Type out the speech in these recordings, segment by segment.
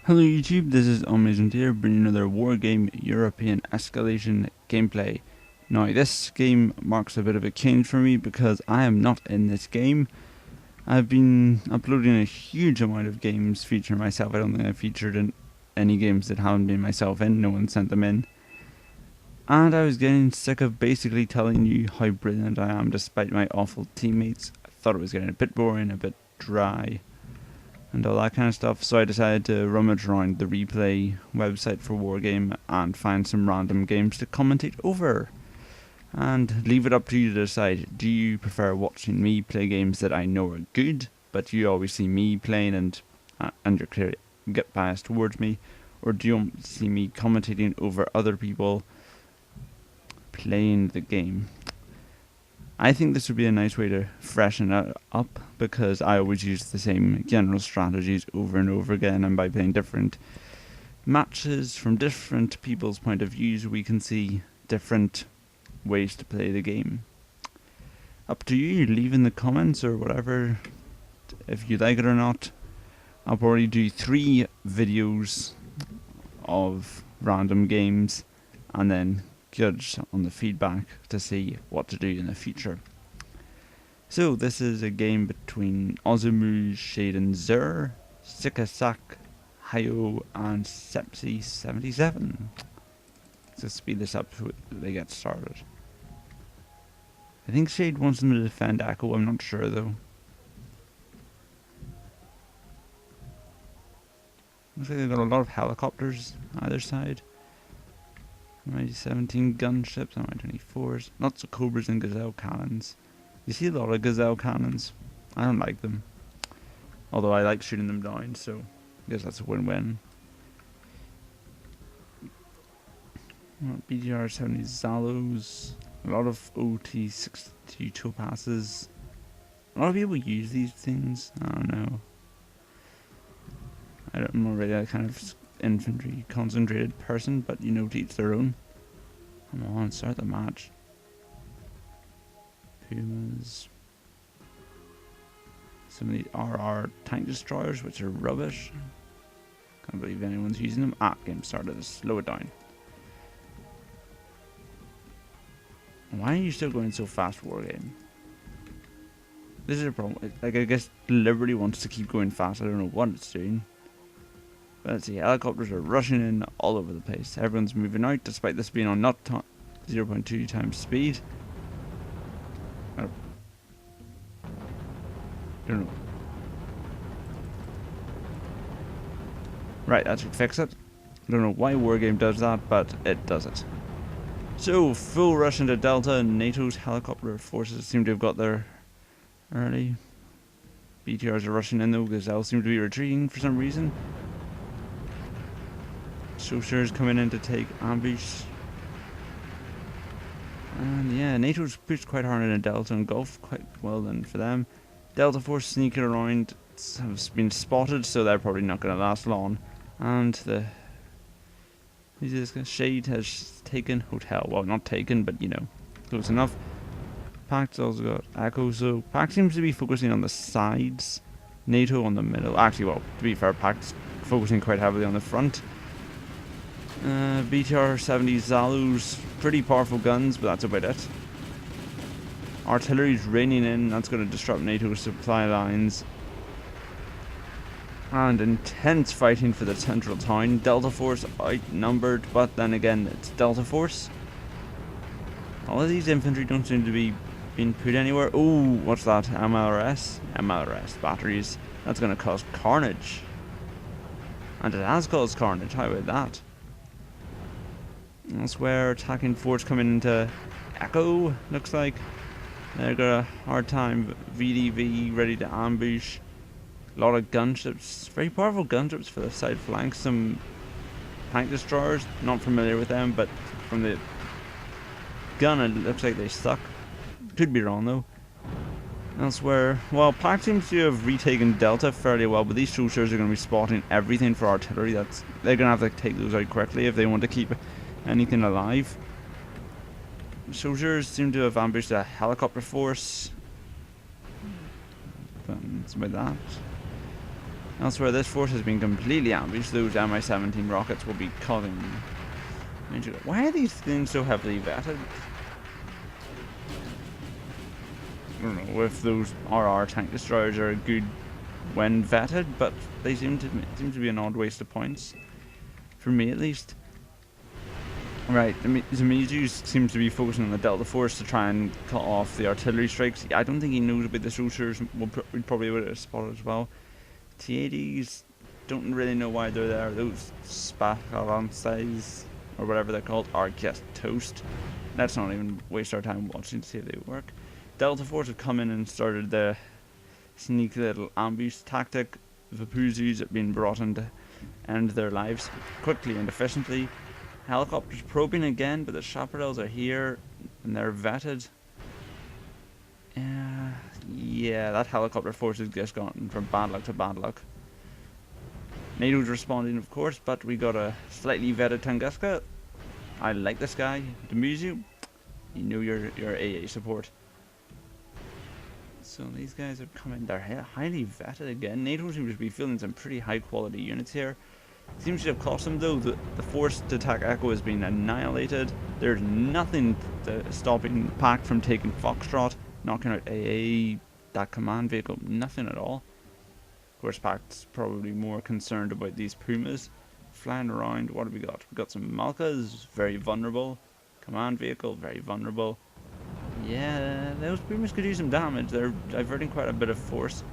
Hello YouTube, this is Amazing here bringing another Wargame European Escalation gameplay. Now this game marks a bit of a change for me because I am not in this game. I've been uploading a huge amount of games featuring myself. I don't think I've featured in any games that haven't been myself in, no one sent them in. And I was getting sick of basically telling you how brilliant I am despite my awful teammates. I thought it was getting a bit boring, a bit dry, and all that kind of stuff, so I decided to rummage around the replay website for Wargame and find some random games to commentate over. And leave it up to you to decide, do you prefer watching me play games that I know are good, but you always see me playing and you're clearly get biased towards me, or do you want to see me commentating over other people playing the game? I think this would be a nice way to freshen it up because I always use the same general strategies over and over again, and by playing different matches from different people's point of views we can see different ways to play the game. Up to you, leave in the comments or whatever if you like it or not. I'll probably do 3 videos of random games and then judge on the feedback to see what to do in the future. So this is a game between Ozumu Shaden Zur, Sikasak Hayo and Sepsi 77. Let's speed this up so they get started. I think Shade wants them to defend Echo, I'm not sure though. Looks like they've got a lot of helicopters either side. MI-17 gunships, MI-24s, lots of Cobras and Gazelle cannons. You see a lot of Gazelle cannons. I don't like them, although I like shooting them down, so I guess that's a win-win. BGR-70 Zalos, a lot of OT-62 Topazes. A lot of people use these things, I don't know. I'm not really a kind of infantry concentrated person, but you know, to each their own. Come on, start the match. Pumas. Some of the RR tank destroyers, which are rubbish. Can't believe anyone's using them. Game started. Let's slow it down. Why are you still going so fast, Wargame? This is a problem. Like, I guess deliberately wants to keep going fast. I don't know what it's doing. Let's see, helicopters are rushing in all over the place. Everyone's moving out, despite this being on not 0.2 times speed. I don't know. Right, that should fix it. I don't know why Wargame does that, but it does it. So, full rush into Delta. NATO's helicopter forces seem to have got there early. BTRs are rushing in though, Gazelle seem to be retreating for some reason. Sociers coming in to take ambush. And yeah, NATO's pushed quite hard into Delta and Gulf, quite well then for them. Delta Force sneaking around have been spotted, so they're probably not going to last long. And the Shade has taken Hotel. Well, not taken, but you know, close enough. Pact's also got Echo, so Pact seems to be focusing on the sides. NATO on the middle. Actually, well, to be fair, Pact's focusing quite heavily on the front. BTR-70 Zalu's pretty powerful guns, but that's about it. Artillery's raining in, that's going to disrupt NATO's supply lines. And intense fighting for the central town. Delta Force outnumbered, but then again, it's Delta Force. All of these infantry don't seem to be being put anywhere. Oh, what's that? MLRS? MLRS batteries. That's going to cause carnage. And it has caused carnage, how about that? Elsewhere, attacking force coming into Echo, looks like. They've got a hard time. VDV ready to ambush. A lot of gunships, very powerful gunships for the side flanks. Some tank destroyers, not familiar with them, but from the gun it looks like they suck. Could be wrong though. Elsewhere, well, Pact seems to have retaken Delta fairly well, but these Sociers are going to be spotting everything for artillery. They're going to have to take those out quickly if they want to keep anything alive. Soldiers seem to have ambushed a helicopter force. But that's about that. Elsewhere, this force has been completely ambushed. Those Mi-17 rockets will be cutting. Why are these things so heavily vetted? I don't know if those RR tank destroyers are good when vetted, but they seem to be an odd waste of points. For me, at least. Right, Zamizu seems to be focusing on the Delta Force to try and cut off the artillery strikes. I don't think he knows about the soldiers. We probably would have spotted as well. T-80s, don't really know why they're there. Those Spacalances, or whatever they're called, are just toast. Let's not even waste our time watching to see if they work. Delta Force have come in and started the sneaky little ambush tactic. Vapuzus have been brought in to end their lives quickly and efficiently. Helicopters probing again, but the chaparrals are here and they're vetted. Yeah, that helicopter force has just gone from bad luck to bad luck. NATO's responding, of course, but we got a slightly vetted Tunguska. I like this guy. Demuzu, you know your AA support. So these guys are coming. They're highly vetted again. NATO seems to be feeling some pretty high quality units here. Seems to have cost them though. The force to attack Echo has been annihilated. There's nothing stopping Pact from taking Foxtrot, knocking out AA, that command vehicle, nothing at all. Of course, Pact's probably more concerned about these Pumas flying around. What have we got? We've got some Malkas, very vulnerable. Command vehicle, very vulnerable. Yeah, those Pumas could do some damage. They're diverting quite a bit of force.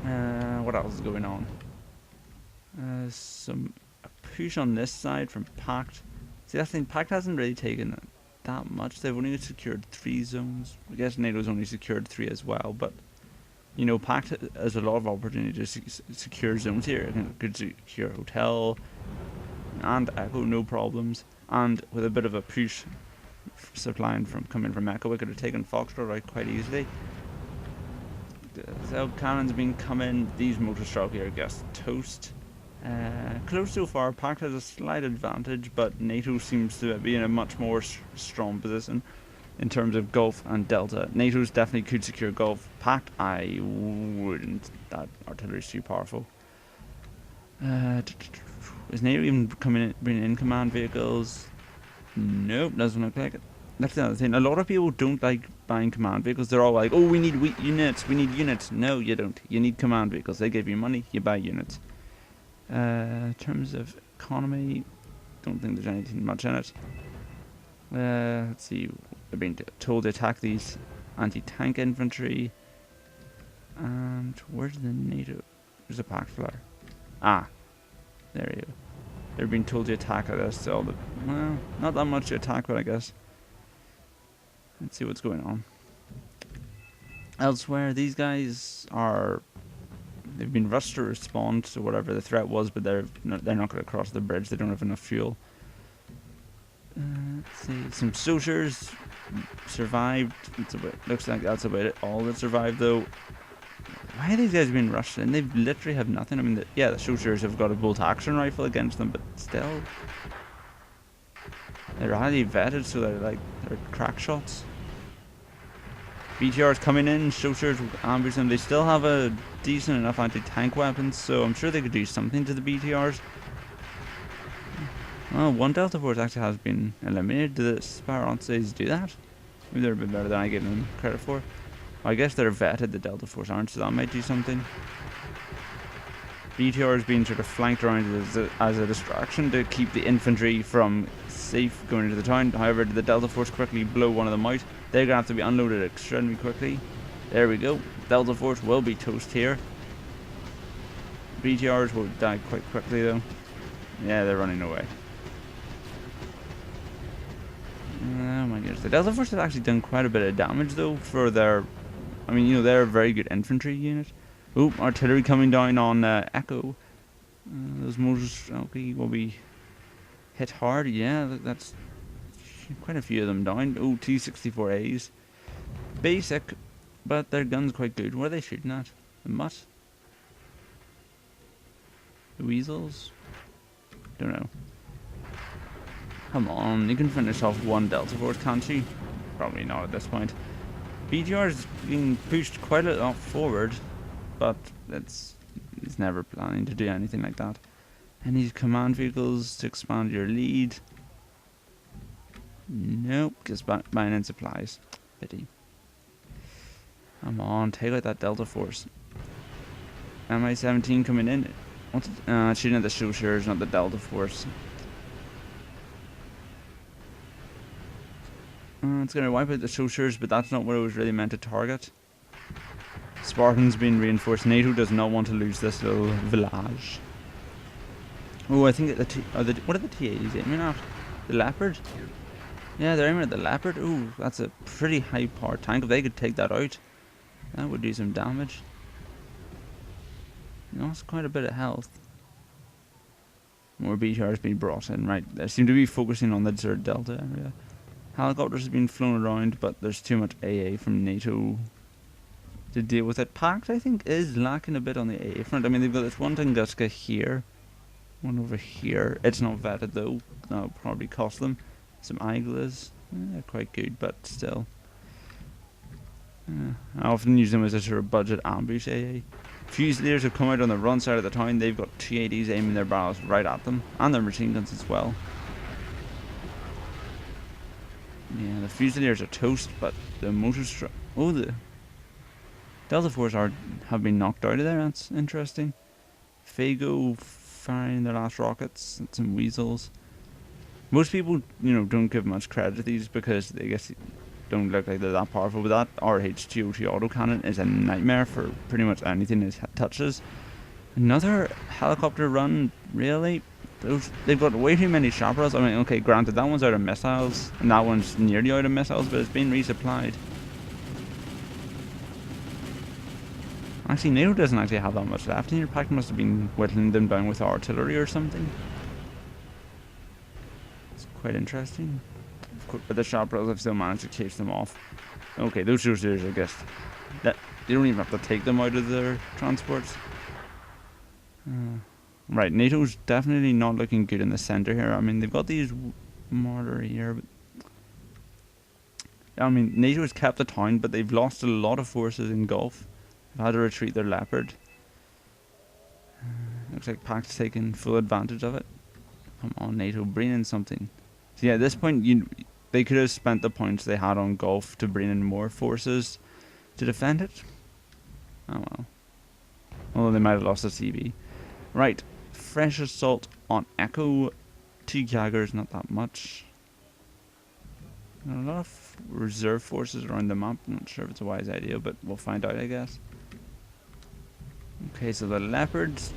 What else is going on? A push on this side from Pact. See, I think Pact hasn't really taken that much. They've only secured 3 zones. I guess NATO's only secured 3 as well, but you know, Pact has a lot of opportunity to secure zones here. It could secure Hotel and Echo, no problems. And with a bit of a push coming from Echo, we could have taken Foxtrot out quite easily. So cannons been coming. These motor stroke here just toast. Close so far. Pact has a slight advantage, but NATO seems to be in a much more strong position in terms of Gulf and Delta. NATO's definitely could secure Gulf. Pact, I wouldn't. That artillery's too powerful. Is NATO even bringing in command vehicles? Nope, doesn't look like it. That's the other thing. A lot of people don't like buying command vehicles. They're all like, oh, we need units. We need units. No, you don't. You need command vehicles. They give you money. You buy units. In terms of economy, don't think there's anything much in it. Let's see. They're being told to attack these anti-tank infantry. And where's the NATO? There's a Pact flyer. Ah, there you go. They're being told to attack at us. So, well, not that much to attack, but I guess. Let's see what's going on. Elsewhere, these guys they've been rushed to respond to whatever the threat was, but they're not going to cross the bridge. They don't have enough fuel. Let's see. Some soldiers survived. Looks like that's about it. All that survived, though. Why are these guys being rushed in? They literally have nothing. I mean, the soldiers have got a bolt-action rifle against them, but still, they're highly vetted, so they're crack shots. BTR's coming in, soldiers ambush them. They still have a decent enough anti-tank weapons, so I'm sure they could do something to the BTRs. Well, one Delta Force actually has been eliminated. Do the Sparances do that? Maybe they're a bit better than I give them credit for. I guess they're vetted, the Delta Force aren't, so that might do something. BTR is being sort of flanked around as a distraction to keep the infantry from safe going into the town. However, the Delta Force quickly blow one of them out. They're going to have to be unloaded extremely quickly. There we go. Delta Force will be toast here. BTRs will die quite quickly though. Yeah, they're running away. Oh my goodness. The Delta Force has actually done quite a bit of damage though for their... I mean, you know, they're a very good infantry unit. Oh, artillery coming down on Echo. Those motors will be hit hard. Yeah, that's quite a few of them down. Oh, T-64As. Basic, but their gun's quite good. What are they shooting at? The mutt? The weasels? Don't know. Come on, you can finish off one Delta Force, can't you? Probably not at this point. BTR is being pushed quite a lot forward. but he's never planning to do anything like that. Any command vehicles to expand your lead? Nope, just buying in supplies. Pity. Come on, take out that Delta Force. MI-17 coming in. What's it? Shooting at the Showsharers, not the Delta Force. It's going to wipe out the Showsharers, but that's not what it was really meant to target. Spartans being reinforced. NATO does not want to lose this little village. Oh, I think what are the T-80s aiming at? The Leopard? Yeah, they're aiming at the Leopard. Ooh, that's a pretty high power tank. If they could take that out, that would do some damage. Lost quite a bit of health. More BTRs being brought in, right. They seem to be focusing on the desert delta area. Helicopters have been flown around, but there's too much AA from NATO to deal with it. Pact, I think, is lacking a bit on the AA front. I mean, they've got this one Tunguska here, one over here. It's not vetted though. That'll probably cost them some Iglas. They're quite good, but still. I often use them as a sort of budget ambush AA. Fusiliers have come out on the run side of the town. They've got T-80s aiming their barrels right at them, and their machine guns as well. Yeah, the Fusiliers are toast, but the motor the Delta Force have been knocked out of there. That's interesting. Fago firing their last rockets and some weasels. Most people, don't give much credit to these because they don't look like they're that powerful, but that RH-GOT autocannon is a nightmare for pretty much anything it touches. Another helicopter run, really? They've got way too many chaparrals. I mean, okay, granted, that one's out of missiles, and that one's nearly out of missiles, but it's been resupplied. Actually, NATO doesn't actually have that much left in here. Pact must have been whittling them down with artillery or something. It's quite interesting. But the chaparrals have still managed to chase them off. Okay, those Showsharers, I guess, that they don't even have to take them out of their transports. Right, NATO's definitely not looking good in the center here. I mean, they've got these mortar here, but I mean, NATO has kept the town, but they've lost a lot of forces in Gulf. They've had to retreat their Leopard. Looks like Pact's taking full advantage of it. Come on, NATO, bring in something. So yeah, at this point, they could have spent the points they had on Gulf to bring in more forces to defend it. Oh well. Although they might have lost a CB. Right, fresh assault on Echo. 2 Jaggers, not that much. There are a lot of reserve forces around the map. I'm not sure if it's a wise idea, but we'll find out, I guess. Okay, so the Leopards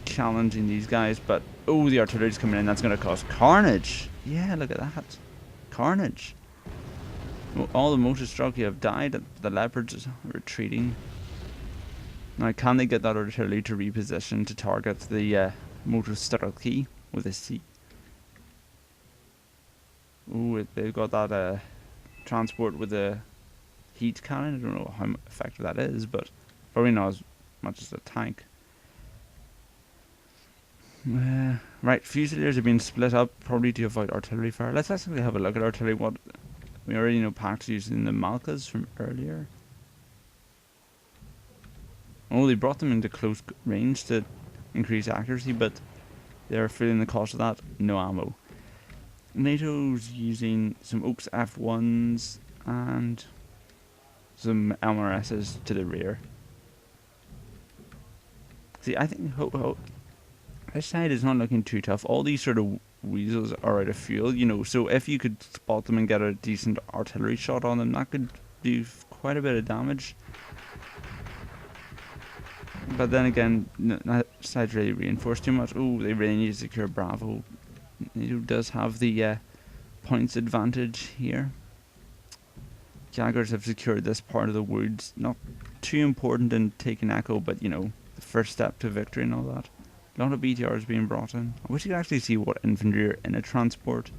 challenging these guys, but oh, the artillery's coming in. That's going to cause carnage. Yeah, look at that. Carnage. Well, all the motor Strelki have died. The Leopards are retreating. Now, can they get that artillery to reposition to target the motor Strelki with a C? Ooh, they've got that transport with a heat cannon. I don't know how effective that is, but probably not as much as a tank. Right, Fusiliers are being split up, probably to avoid artillery fire. Let's actually have a look at artillery. What we already know, Pact's using the Malkas from earlier. Oh, they brought them into close range to increase accuracy, but they're feeling the cost of that. No ammo. NATO's using some Oaks F1s and some MRSs to the rear. See, I think this side is not looking too tough. All these sort of weasels are out of fuel, so if you could spot them and get a decent artillery shot on them, that could do quite a bit of damage. But then again, that side's really reinforced too much. Oh, they really need to secure Bravo. NATO does have the points advantage here. Jaggers have secured this part of the woods. Not too important in taking Echo, but the first step to victory and all that. A lot of BTRs being brought in. I wish you could actually see what infantry are in a transport.